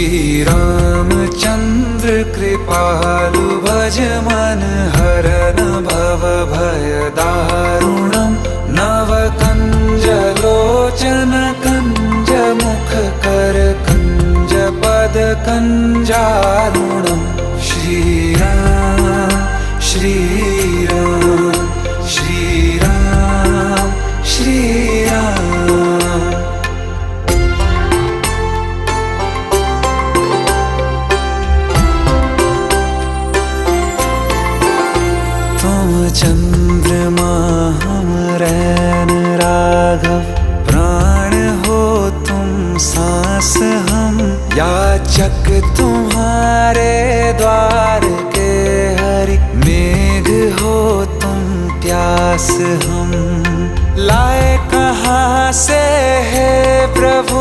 श्रीरामचन्द्र कृपालु भज मन हरन भव भय दारुणम् नवकञ्ज लोचन कञ्ज मुख कर कञ्ज पद कञ्जारुणम् श्रीराम श्रीराम श्रीराम श्रीराम। तुम चंद्रमा हम रैन राघव, प्राण हो तुम सांस हम याचक तुम्हारे द्वार के हरि, मेघ हो तुम प्यास हम लाए कहाँ से है प्रभु